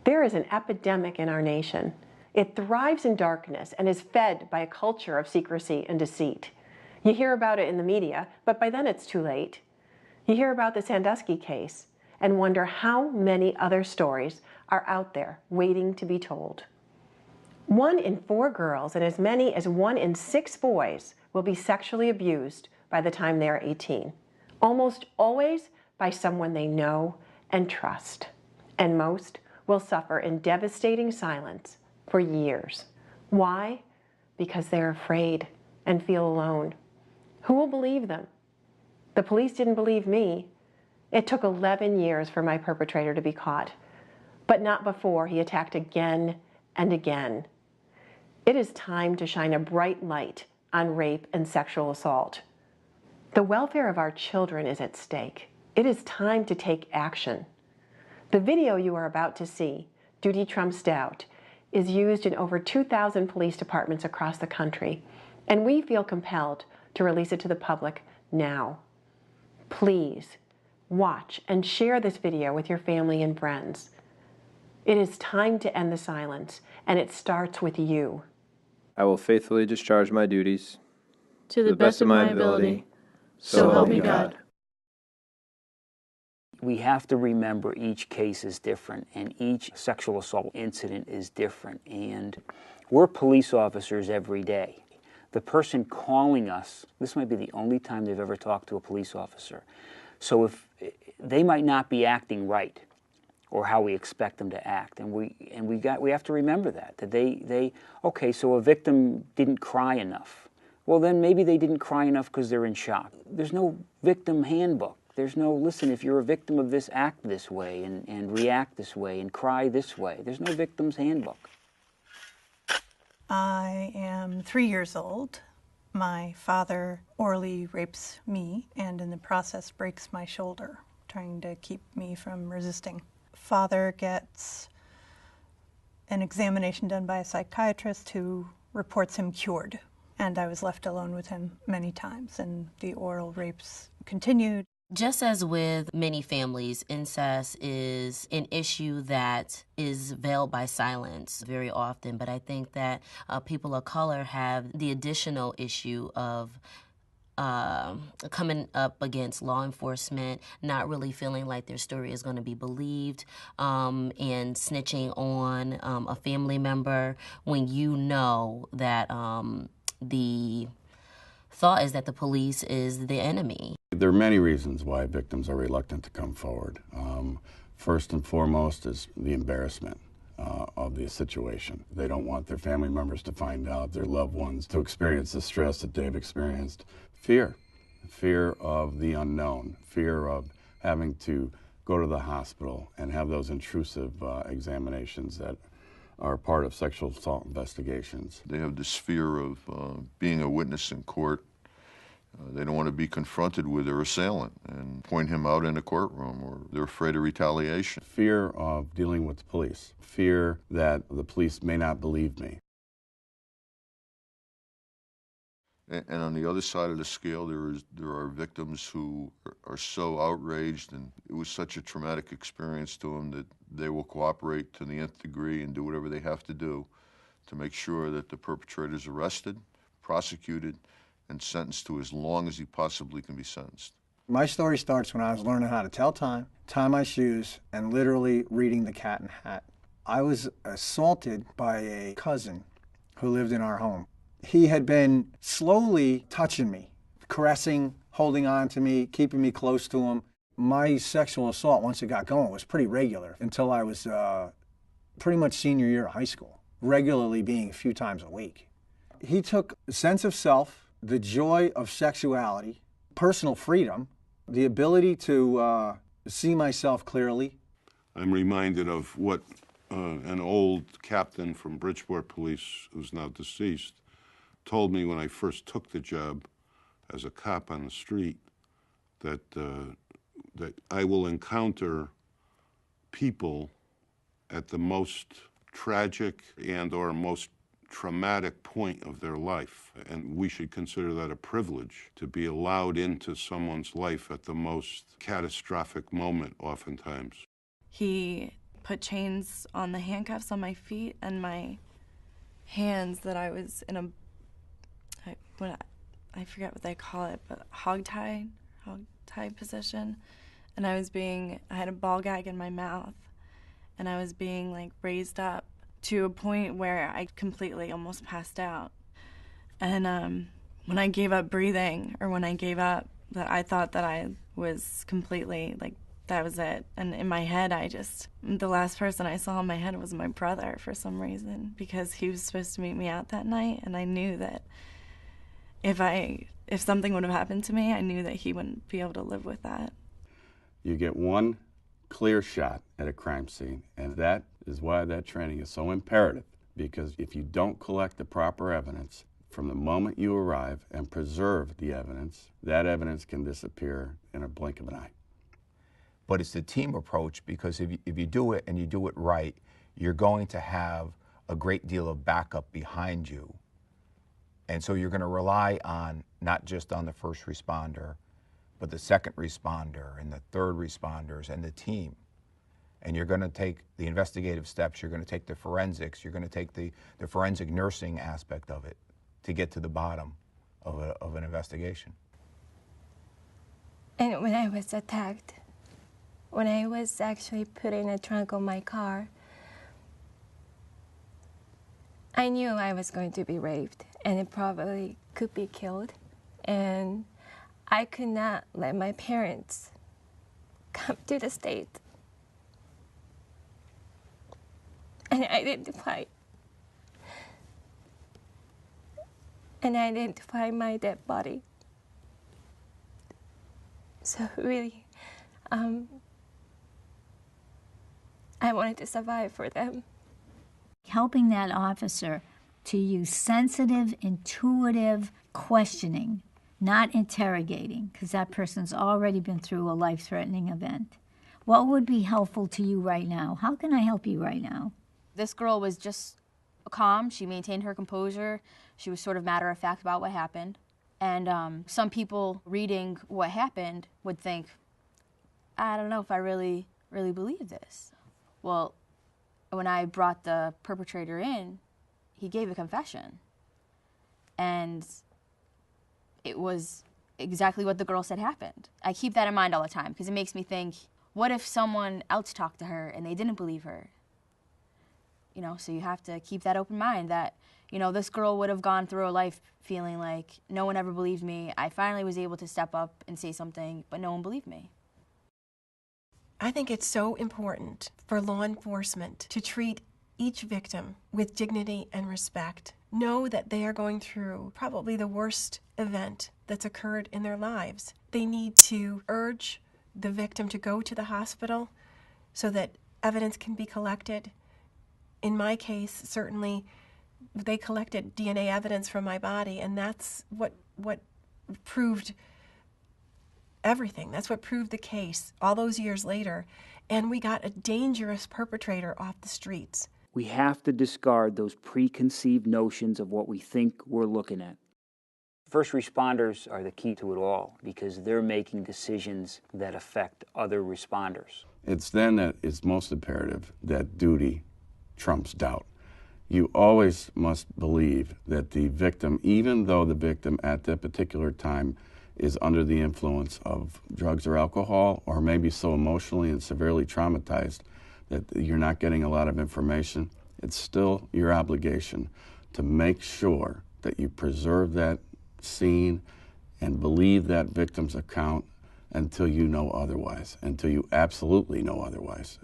There is an epidemic in our nation. It thrives in darkness and is fed by a culture of secrecy and deceit. You hear about it in the media, but by then it's too late. You hear about the Sandusky case and wonder how many other stories are out there waiting to be told. 1 in 4 girls and as many as 1 in 6 boys will be sexually abused by the time they are 18. Almost always by someone they know and trust. And most will suffer in devastating silence for years. Why? Because they're afraid and feel alone. Who will believe them? The police didn't believe me. It took 11 years for my perpetrator to be caught, but not before he attacked again and again. It is time to shine a bright light on rape and sexual assault. The welfare of our children is at stake. It is time to take action. The video you are about to see, Duty Trumps Doubt, is used in over 2,000 police departments across the country, and we feel compelled to release it to the public now. Please watch and share this video with your family and friends. It is time to end the silence, and it starts with you. I will faithfully discharge my duties to the best of my ability, so help me God. We have to remember each case is different and each sexual assault incident is different. And we're police officers every day. The person calling us, this might be the only time they've ever talked to a police officer. So if they might not be acting right or how we expect them to act. And we have to remember that okay, so a victim didn't cry enough. Well, then maybe they didn't cry enough because they're in shock. There's no victim handbook. There's no, listen, if you're a victim of this, act this way and react this way and cry this way. There's no victim's handbook. I am 3 years old. My father orally rapes me and in the process breaks my shoulder, trying to keep me from resisting. Father gets an examination done by a psychiatrist who reports him cured. And I was left alone with him many times, and the oral rapes continued. Just as with many families, incest is an issue that is veiled by silence very often, but I think that people of color have the additional issue of coming up against law enforcement, not really feeling like their story is going to be believed, and snitching on a family member when you know that the thought is that the police is the enemy. There are many reasons why victims are reluctant to come forward. First and foremost is the embarrassment of the situation. They don't want their family members to find out, their loved ones to experience the stress that they've experienced. Fear of the unknown, fear of having to go to the hospital and have those intrusive examinations that are part of sexual assault investigations. They have this fear of being a witness in court. They don't want to be confronted with their assailant and point him out in a courtroom, or they're afraid of retaliation. Fear of dealing with the police. Fear that the police may not believe me. And on the other side of the scale, there are victims who are so outraged, and it was such a traumatic experience to them that they will cooperate to the nth degree and do whatever they have to do to make sure that the perpetrator is arrested, prosecuted, and sentenced to as long as he possibly can be sentenced. My story starts when I was learning how to tell time, tie my shoes, and literally reading The Cat in the Hat. I was assaulted by a cousin who lived in our home. He had been slowly touching me, caressing, holding on to me, keeping me close to him. My sexual assault, once it got going, was pretty regular until I was pretty much senior year of high school, regularly being a few times a week. He took a sense of self, the joy of sexuality, personal freedom, the ability to see myself clearly. I'm reminded of what an old captain from Bridgeport Police, who's now deceased, told me when I first took the job as a cop on the street, that I will encounter people at the most tragic and or most traumatic point of their life. And we should consider that a privilege, to be allowed into someone's life at the most catastrophic moment oftentimes. He put chains on the handcuffs on my feet and my hands that I was in I forget what they call it, but hog tie position. And I had a ball gag in my mouth, and I was being like raised up to a point where I completely almost passed out. And when I gave up breathing, or when I gave up, that I thought that I was completely, like, that was it. And in my head, the last person I saw in my head was my brother for some reason, because he was supposed to meet me out that night, and I knew that if something would have happened to me, I knew that he wouldn't be able to live with that. You get one clear shot at a crime scene, and that is why that training is so imperative, because if you don't collect the proper evidence from the moment you arrive and preserve the evidence, that evidence can disappear in a blink of an eye. But it's the team approach, because if you do it and you do it right, you're going to have a great deal of backup behind you. And so you're going to rely on not just on the first responder, but the second responder and the third responders and the team. And you're going to take the investigative steps, you're going to take the forensics, you're going to take the forensic nursing aspect of it to get to the bottom of an investigation. And when I was attacked, when I was actually put in a trunk of my car, I knew I was going to be raped and it probably could be killed. And I could not let my parents come to the state and identify my dead body. So really, I wanted to survive for them. Helping that officer to use sensitive, intuitive questioning, not interrogating, because that person's already been through a life-threatening event. What would be helpful to you right now? How can I help you right now? This girl was just calm. She maintained her composure. She was sort of matter-of-fact about what happened. And some people reading what happened would think, I don't know if I really believe this. Well, when I brought the perpetrator in, he gave a confession. And it was exactly what the girl said happened. I keep that in mind all the time because it makes me think, what if someone else talked to her and they didn't believe her? You know, so you have to keep that open mind that, you know, this girl would have gone through a life feeling like no one ever believed me. I finally was able to step up and say something, but no one believed me. I think it's so important for law enforcement to treat each victim with dignity and respect. Know that they are going through probably the worst event that's occurred in their lives. They need to urge the victim to go to the hospital so that evidence can be collected. In my case, certainly, they collected DNA evidence from my body, and that's what proved everything. That's what proved the case all those years later, and we got a dangerous perpetrator off the streets. We have to discard those preconceived notions of what we think we're looking at. First responders are the key to it all because they're making decisions that affect other responders. It's then that it's most imperative that duty trumps doubt. You always must believe that the victim, even though the victim at that particular time is under the influence of drugs or alcohol, or maybe so emotionally and severely traumatized that you're not getting a lot of information, it's still your obligation to make sure that you preserve that scene and believe that victim's account until you know otherwise, until you absolutely know otherwise.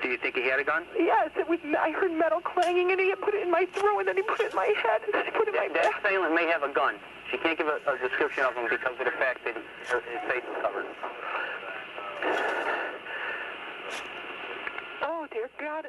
Do you think he had a gun? Yes, I heard metal clanging and he had put it in my throat and then he put it in my head and he put it in my back. That assailant may have a gun. She can't give a description of him because of the fact that his face is covered. Oh, dear God.